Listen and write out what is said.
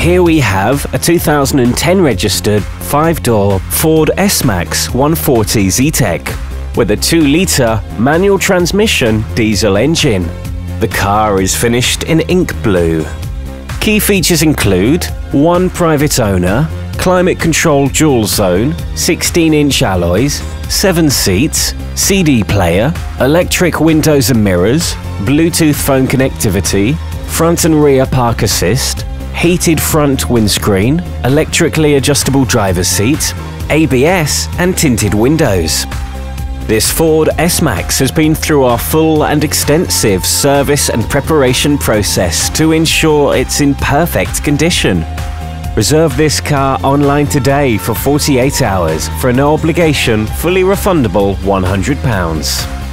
Here we have a 2010 registered 5-door Ford S-Max 140 Zetec with a 2-litre manual transmission diesel engine. The car is finished in ink blue. Key features include 1 private owner, climate-controlled dual zone, 16-inch alloys, 7 seats, CD player, electric windows and mirrors, Bluetooth phone connectivity, front and rear park assist, heated front windscreen, electrically adjustable driver's seat, ABS and tinted windows. This Ford S-Max has been through our full and extensive service and preparation process to ensure it's in perfect condition. Reserve this car online today for 48 hours for an no obligation, fully refundable £100.